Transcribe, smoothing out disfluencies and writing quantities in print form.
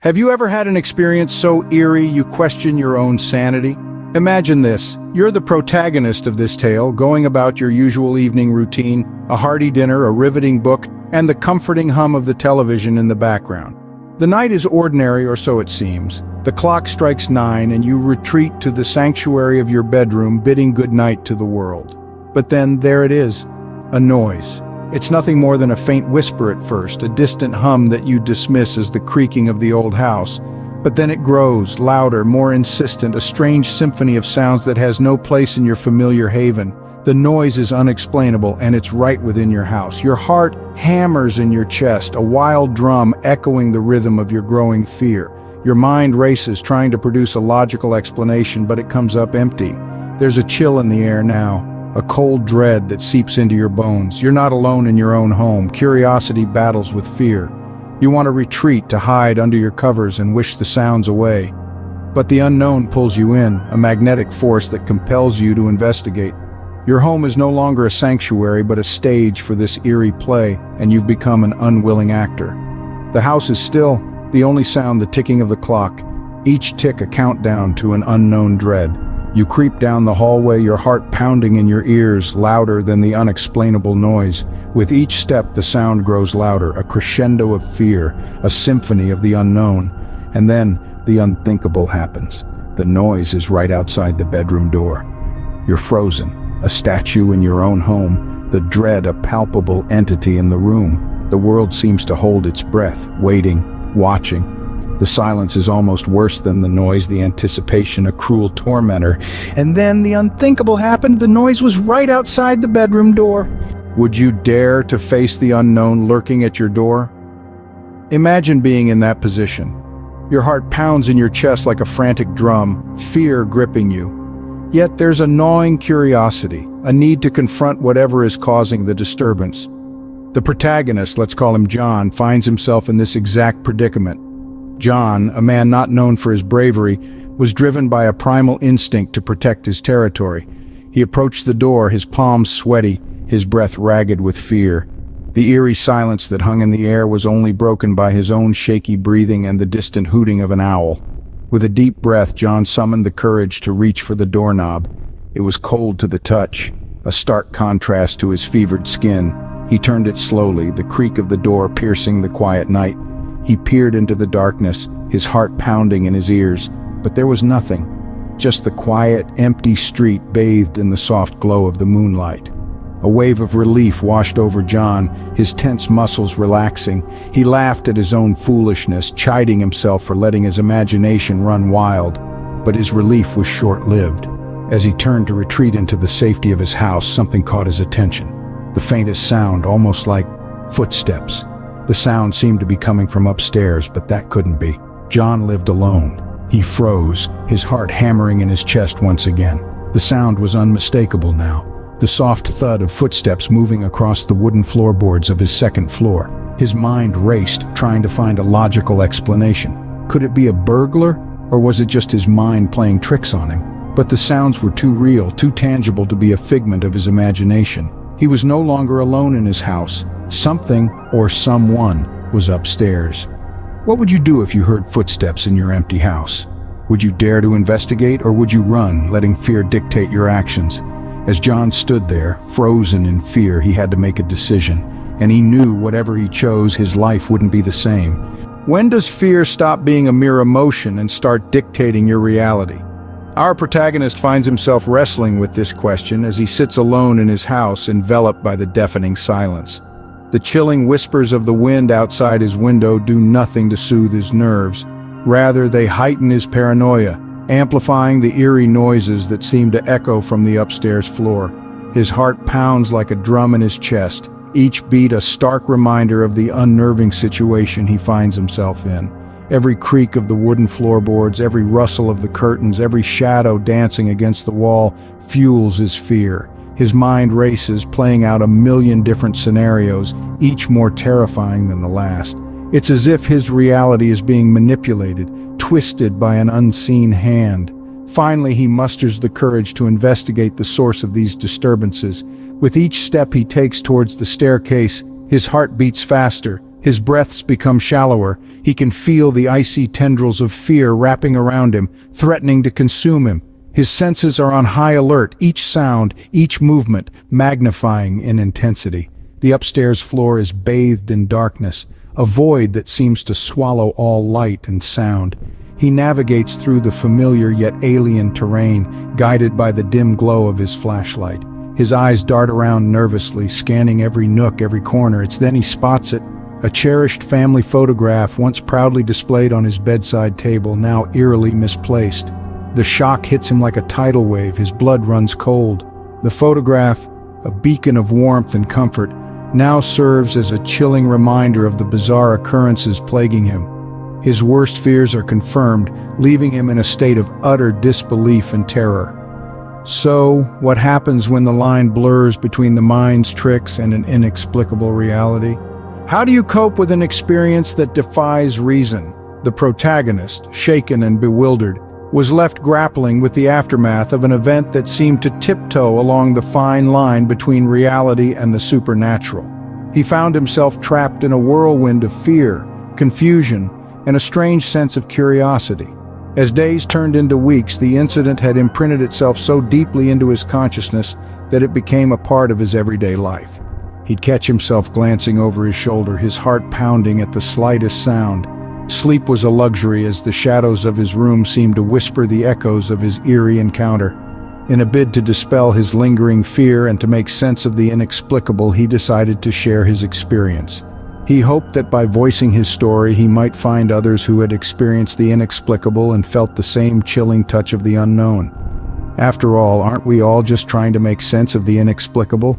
Have you ever had an experience so eerie you question your own sanity? Imagine this. You're the protagonist of this tale, going about your usual evening routine, a hearty dinner, a riveting book, and the comforting hum of the television in the background. The night is ordinary, or so it seems. The clock strikes 9 and you retreat to the sanctuary of your bedroom, bidding goodnight to the world. But then there it is, a noise. It's nothing more than a faint whisper at first, a distant hum that you dismiss as the creaking of the old house. But then it grows, louder, more insistent, a strange symphony of sounds that has no place in your familiar haven. The noise is unexplainable, and it's right within your house. Your heart hammers in your chest, a wild drum echoing the rhythm of your growing fear. Your mind races, trying to produce a logical explanation, but it comes up empty. There's a chill in the air now, a cold dread that seeps into your bones. You're not alone in your own home. Curiosity battles with fear. You want to retreat, to hide under your covers and wish the sounds away. But the unknown pulls you in, a magnetic force that compels you to investigate. Your home is no longer a sanctuary, but a stage for this eerie play, and you've become an unwilling actor. The house is still, the only sound the ticking of the clock, each tick a countdown to an unknown dread. You creep down the hallway, your heart pounding in your ears, louder than the unexplainable noise. With each step, the sound grows louder, a crescendo of fear, a symphony of the unknown. And then, the unthinkable happens. The noise is right outside the bedroom door. You're frozen, a statue in your own home, the dread a palpable entity in the room. The world seems to hold its breath, waiting, watching. The silence is almost worse than the noise, the anticipation a cruel tormentor. And then the unthinkable happened. The noise was right outside the bedroom door. Would you dare to face the unknown lurking at your door? Imagine being in that position. Your heart pounds in your chest like a frantic drum, fear gripping you. Yet there's a gnawing curiosity, a need to confront whatever is causing the disturbance. The protagonist, let's call him John, finds himself in this exact predicament. John, a man not known for his bravery, was driven by a primal instinct to protect his territory. He approached the door, his palms sweaty, his breath ragged with fear. The eerie silence that hung in the air was only broken by his own shaky breathing and the distant hooting of an owl. With a deep breath, John summoned the courage to reach for the doorknob. It was cold to the touch, a stark contrast to his fevered skin. He turned it slowly, the creak of the door piercing the quiet night. He peered into the darkness, his heart pounding in his ears, but there was nothing, just the quiet, empty street bathed in the soft glow of the moonlight. A wave of relief washed over John, his tense muscles relaxing. He laughed at his own foolishness, chiding himself for letting his imagination run wild. But his relief was short-lived. As he turned to retreat into the safety of his house, something caught his attention. The faintest sound, almost like footsteps. The sound seemed to be coming from upstairs, but that couldn't be. John lived alone. He froze, his heart hammering in his chest once again. The sound was unmistakable now. The soft thud of footsteps moving across the wooden floorboards of his second floor. His mind raced, trying to find a logical explanation. Could it be a burglar, or was it just his mind playing tricks on him? But the sounds were too real, too tangible to be a figment of his imagination. He was no longer alone in his house. Something, or someone, was upstairs. What would you do if you heard footsteps in your empty house? Would you dare to investigate, or would you run, letting fear dictate your actions? As John stood there, frozen in fear, he had to make a decision, and he knew whatever he chose, his life wouldn't be the same. When does fear stop being a mere emotion and start dictating your reality? Our protagonist finds himself wrestling with this question as he sits alone in his house, enveloped by the deafening silence. The chilling whispers of the wind outside his window do nothing to soothe his nerves. Rather, they heighten his paranoia, amplifying the eerie noises that seem to echo from the upstairs floor. His heart pounds like a drum in his chest, each beat a stark reminder of the unnerving situation he finds himself in. Every creak of the wooden floorboards, every rustle of the curtains, every shadow dancing against the wall fuels his fear. His mind races, playing out a million different scenarios, each more terrifying than the last. It's as if his reality is being manipulated, twisted by an unseen hand. Finally, he musters the courage to investigate the source of these disturbances. With each step he takes towards the staircase, his heart beats faster, His breaths become shallower. He can feel the icy tendrils of fear wrapping around him, threatening to consume him. His senses are on high alert, each sound, each movement, magnifying in intensity. The upstairs floor is bathed in darkness, a void that seems to swallow all light and sound. He navigates through the familiar yet alien terrain, guided by the dim glow of his flashlight. His eyes dart around nervously, scanning every nook, every corner. It's then he spots it. A cherished family photograph, once proudly displayed on his bedside table, now eerily misplaced. The shock hits him like a tidal wave. His blood runs cold. The photograph, a beacon of warmth and comfort, now serves as a chilling reminder of the bizarre occurrences plaguing him. His worst fears are confirmed, leaving him in a state of utter disbelief and terror. So, what happens when the line blurs between the mind's tricks and an inexplicable reality? How do you cope with an experience that defies reason? The protagonist, shaken and bewildered, was left grappling with the aftermath of an event that seemed to tiptoe along the fine line between reality and the supernatural. He found himself trapped in a whirlwind of fear, confusion, and a strange sense of curiosity. As days turned into weeks, the incident had imprinted itself so deeply into his consciousness that it became a part of his everyday life. He'd catch himself glancing over his shoulder, his heart pounding at the slightest sound. Sleep was a luxury as the shadows of his room seemed to whisper the echoes of his eerie encounter. In a bid to dispel his lingering fear and to make sense of the inexplicable, he decided to share his experience. He hoped that by voicing his story, he might find others who had experienced the inexplicable and felt the same chilling touch of the unknown. After all, aren't we all just trying to make sense of the inexplicable?